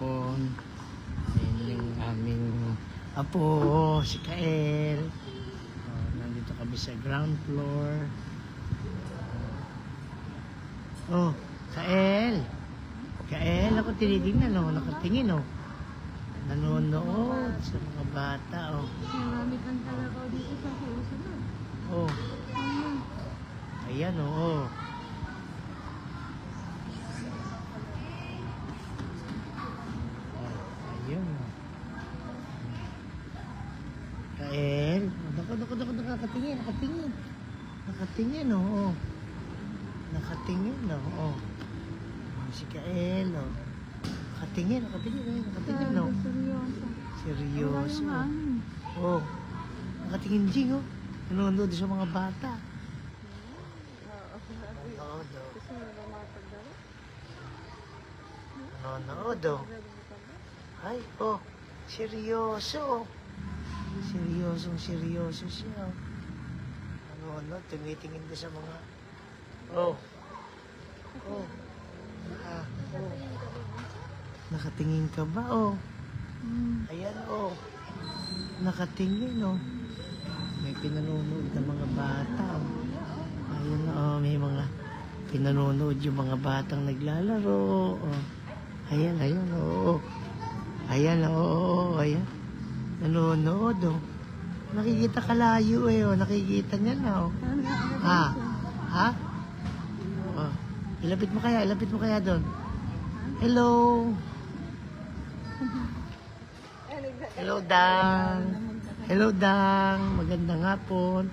hapon. Ayan yung aming apo, si Kael. Nandito kami sa ground floor. Kael. Kael, ako tinitingnan, nakatingin, nanonood sa mga bata, Marami kang talakaw dito sa susunod. Ayan, Ayun, Kael. Dako, nakatingin. Nakatingin, Nakatingin, Si Kael, Nakatingin, Seryoso. Seryoso. Wala Nakatingin, Jing, nanonood sa mga bata. Gusto mo ba matagdala? Nanonood, Ay, seryoso. Seryoso siya. Tumitingin din sa mga... Nakatingin ka ba, Ayan, Nakatingin, May pinanonood na mga bata, Ayun, may mga pinanonood yung mga batang naglalaro, Ayan, Ayan. Nanonood, Nakikita kalayo, Nakikita niya na, Ha? Ilapit mo kaya doon. Hello. Hello, Dang. Magandang hapon.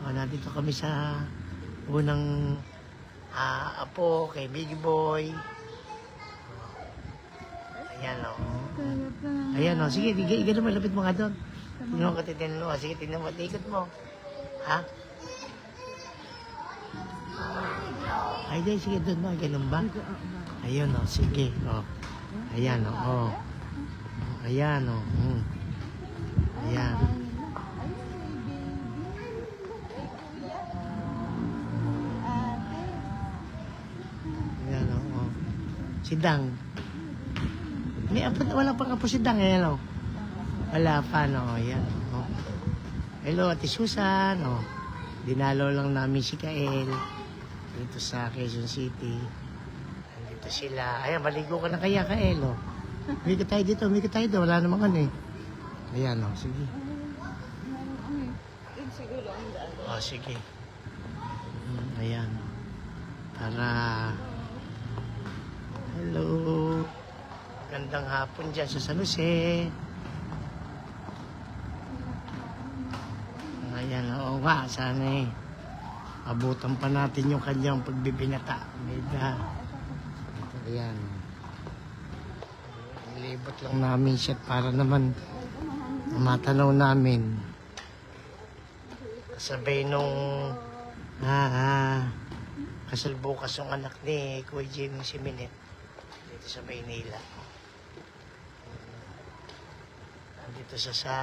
Nandito kami sa unang apo kay Big Boy. Ayan, sige, igano mo, lapit mo nga doon. Tingnan ko, titignan mo. Sige, tingnan mo, ikot mo. Ha? Ay, di, sige, doon ba? Ganun ba? Ayun, sige, Ayan, Ayan, Ayan. Ayan, Si Dang. May apo, wala pang apo si Dang, Wala pa, Ayan, Hello, Ate Susan, Dinalo lang namin si Kael dito sa Quezon City. Nandito sila. Ayan, maligo ka na kaya, Kael, Umikot tayo dito. Wala namang Ayan, sige. Sige. Ayan. Para... Hello. Gandang hapon dyan sa San Jose. Ayan, sana abutan pa natin yung kanyang pagbibinata. Ayan. Nilibot lang namin siya para naman matanaw namin. Kasabay nung kasal bukas yung anak ni Kuya Jimmy Siminet dito sa Maynila. Dito sa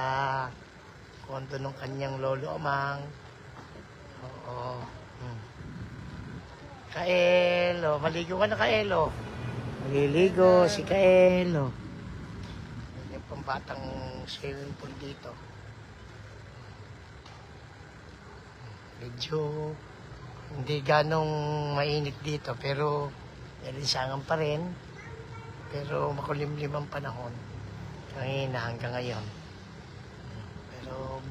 kondo ng kanyang lolo amang. Kael, maligo ka na, Kael, Maliligo si Kael, Yung pambatang swimming pool dito. Medyo hindi ganong mainit dito, pero nalinsangan pa rin. Pero makulimlim ang panahon. Hanggang ngayon. Pero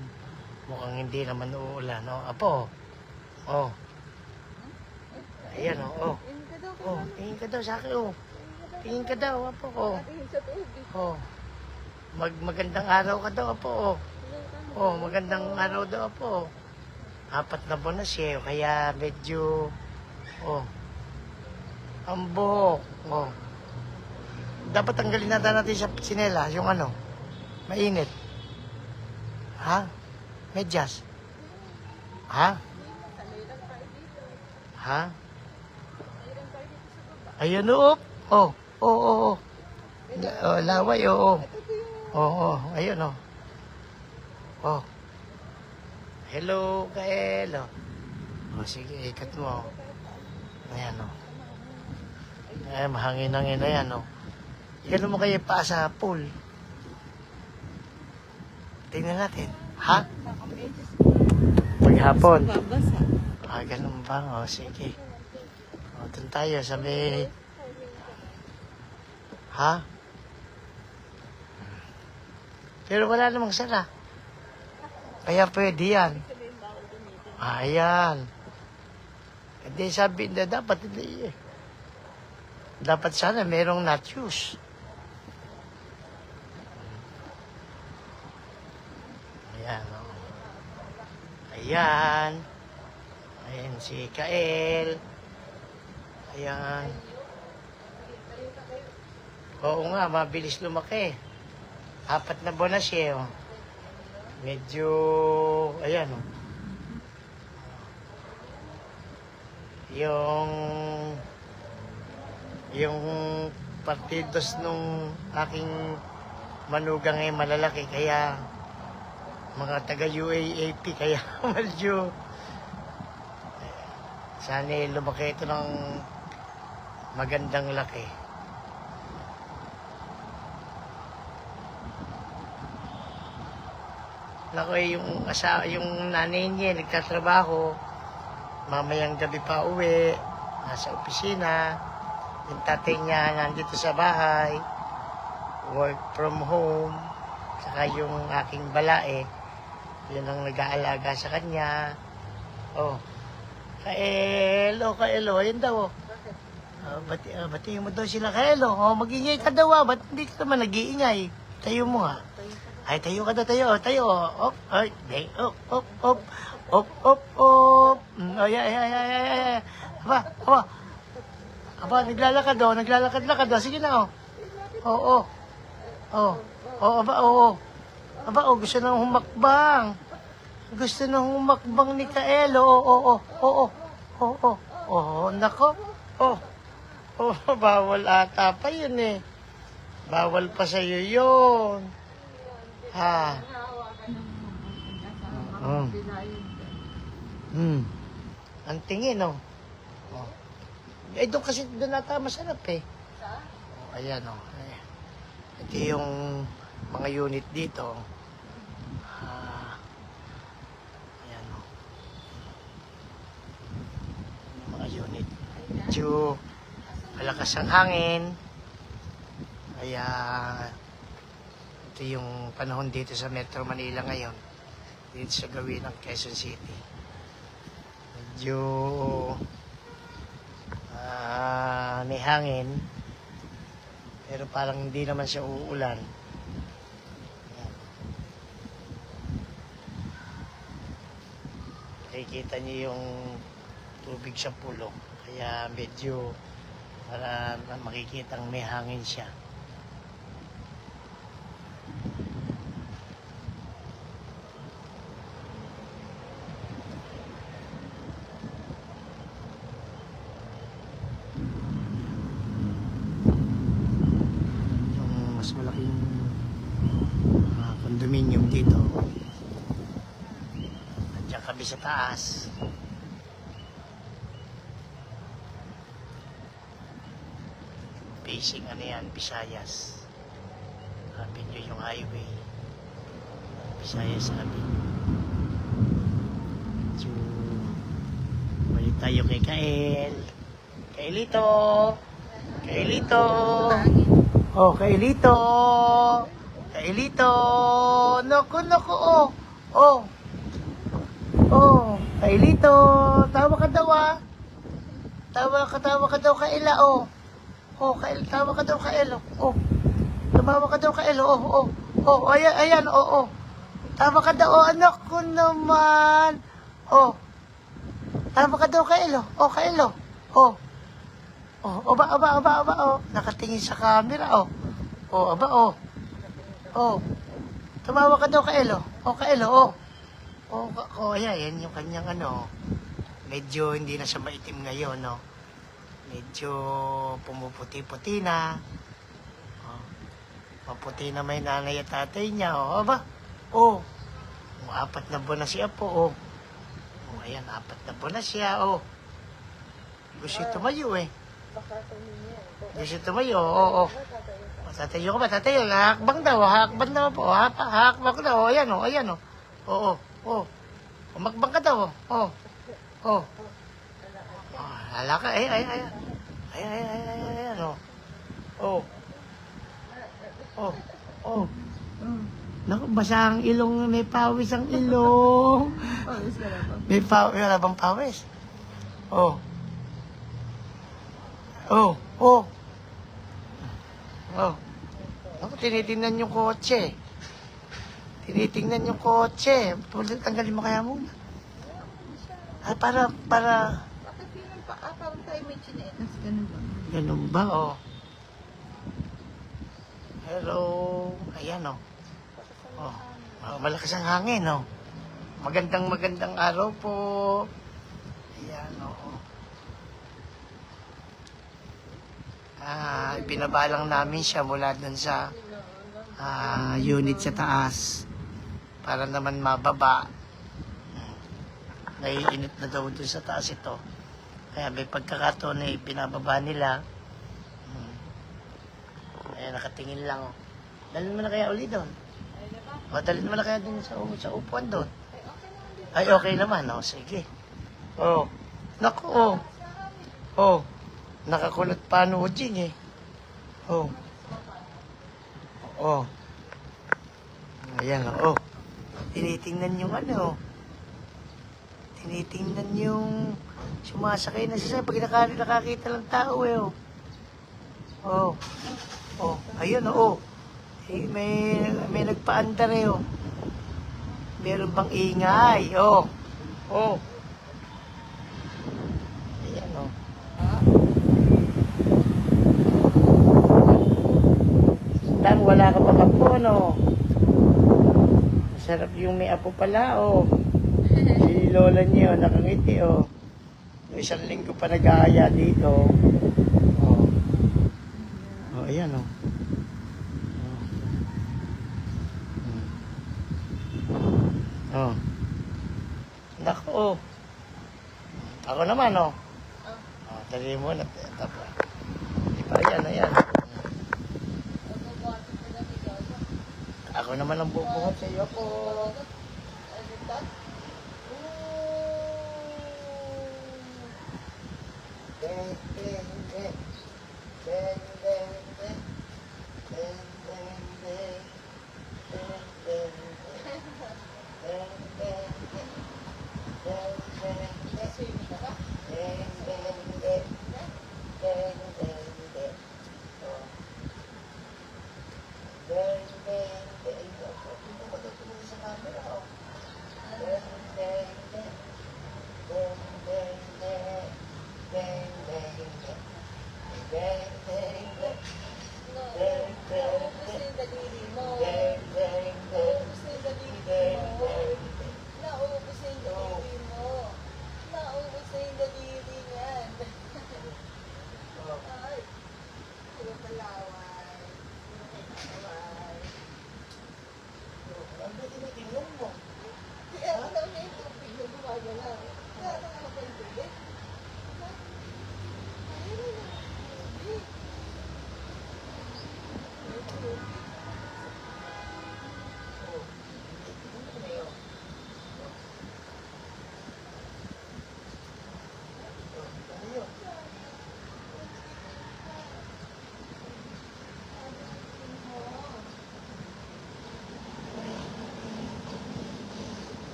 mukhang hindi naman uulan, Apo, Ayan, tingin ka daw sa akin, Tingin ka daw, Apo, Magandang araw ka daw, Apo, magandang araw daw, Apo. 4 na buwan na siya, kaya medyo, ang buhok, Dapat tanggalin natin sa sinela, yung mainit. Ha? Medyas? Ha? Ayan, laway, ayun, Hello, Kael, sige, ikat mo. Ayan, mahangin-hangin na yan, Ganun mo kayo pa sa pool. Tingnan natin. Ha? Maghapon. Babasa. Ganun ba? O, sige. O, dun tayo. Sabi... Ha? Pero wala namang sara. Kaya pwede yan. Ayan. Hindi sabi na dapat hindi eh. Dapat sana merong nachos. Ayan. O. Ayan. Ayan si Kael. Ayan. Oo nga, mabilis lumaki. 4 na buwan na siya. Oh. Medyo, ayan. Oh. Yung partidos nung aking manugang ay malalaki. Kaya, mga taga-UAAP, kaya medyo, sana lumaki ito ng magandang laki. Nako yung nanay niya nagtatrabaho, mamayang gabi pa uwi, nasa opisina, yung tatay niya nandito sa bahay, work from home, saka yung aking balae, yun ang nag-aalaga sa kanya. Oh, Kaelo, ayun daw. Batiin mo daw sila, Kaelo. Oh, mag-ingay ka daw, ba't hindi ka naman nag-iingay? Tayo mo nga. Ay, tayo ka daw, tayo. Op, ay, op. Ay. Aba, naglalakad daw. Sige na, oh. Aba, gusto nang humakbang. Gusto nang humakbang ni Kaelo. Nako. Bawal ata pa yun eh. Bawal pa sa'yo yun. Ha? Ang tingin, oh. Doon kasi, doon nata masarap eh. Ayan, oh. Ito yung mga unit dito. Ayan, oh. Mga unit. Medyo malakas ang hangin. Kaya, ito yung panahon dito sa Metro Manila ngayon. Dito sa gawin ng Quezon City. Medyo may hangin. Pero parang hindi naman siya uulan. Ayan. Nakikita niyo yung tubig sa pulo. Kaya medyo para makikitang may hangin siya. Mas malaking condominium dito. Nandiyan kami sa taas. Facing Visayas. Avenue yung highway. Visayas Avenue. So, balik tayo kay Kael. Kaelito! Oh, Kaelito! Naku, Kaelito! Tawa ka daw, ah. Tawa ka daw, Kaela, oh. Tawa ka daw, Kaelo. Tumawa ka daw, Kaelo, ayan, Tawa ka daw, anak ko naman. Tawa ka daw, Kaelo. Kaelo. Aba. Nakatingin sa camera, aba. Tumawa ka daw, Kaelo. Kaelo, ayan yung kanyang medyo hindi na siya maitim ngayon, no? Medyo pumuputi-puti na. Maputi na may nanay at tatay niya, aba. 4 na buwan na siya po, ayan, 4 na buwan na siya, Gusto tumayo, Gusto tumayo, Tatayo ka ba? Tatayo. Hakbang daw. Hakbang daw po. Hakbang daw. Ayan o. Ayan o. Oo. Oo. Umakbang ka daw. Oo. Oo. Hala ka. Ay. Ayan o. Oo. Oo. Oo. Naku, basa ang ilong. May pawis ang ilong. Pawis ka na ba? May pawis. Wala bang pawis? Oo. Oo. Oo. Oh. Ako, tinitingnan yung kotse. Tinitingnan yung kotse. Tanggalin mo kaya muna. Ah, para... Bakit yun ang parang tayo may chinelas? Ganun ba? Ganun ba, oh. Hello. Ayan, oh. Oh. Malakas ang hangin, oh. Magandang araw po. Ayan, oh. Binabalang namin siya mula dun sa unit sa taas para naman mababa. Naiinit na daw dun sa taas ito. Kaya may pagkakataon na pinababa nila. Ayan, nakatingin lang. Oh. Dalhin mo na kaya uli doon? O, dalhin mo na kaya din sa upuan doon? Ay, okay naman. O, sige. Oh. Naku, oh. Oh. Nakakulot pa ano, Jing, eh. Oh. Oh. Ayan, oh. Tinitingnan yung ano. Tinitingnan yung sumasakay na siya. Pag nakakita lang tao, eh, oh. Oh. Oh. Ayun, oh. Eh, may nagpaandar, eh, oh. Meron bang ingay? Oh. Oh. Ayan, oh. Dan, wala ka pa apo, no? Masarap yung may apo pala, oh. Si lola niyo, nakangiti, oh. Yung isang linggo pa nag-aaya dito. Oh. Oh, ayan, oh. Oh. Naku, oh. Ako naman, oh. Oh, dali mo na. Tapos. Di ba, ayan. Ako naman ang bubuhat sa iyo po.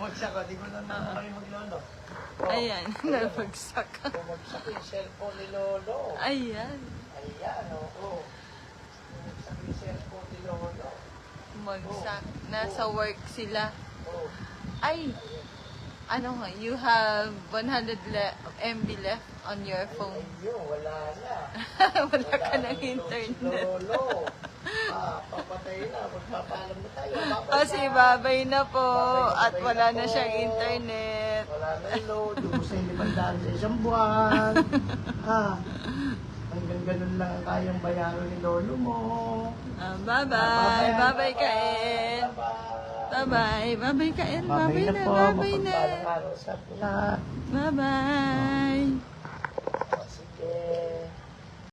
Bumagsak ko, di ko na kami maglolo. Oh, Ayan, nabagsak ka. bumagsak yung cellphone ni Lolo. Ayan, Ayan, oo. Bumagsak yung cellphone ni Lolo. magsak. Nasa work sila. Oh. Ay, Ano nga, you have 100 MB left on your phone. Ayun, wala na. Wala ka ng internet. Lolo. Papatay na. Magpapaalam na tayo. Kasi babay na po at wala na siyang internet. Wala na yung load. Ubus na yung 500 sa isang buwan. Hanggang ganun lang ang kayang bayaran ni lolo mo. Bye-bye. Bye-bye, Kain. Bye-bye. Bye-bye, Kain. Bye-bye na. Bye-bye na. Mapagpalang araw sa lahat. Bye-bye.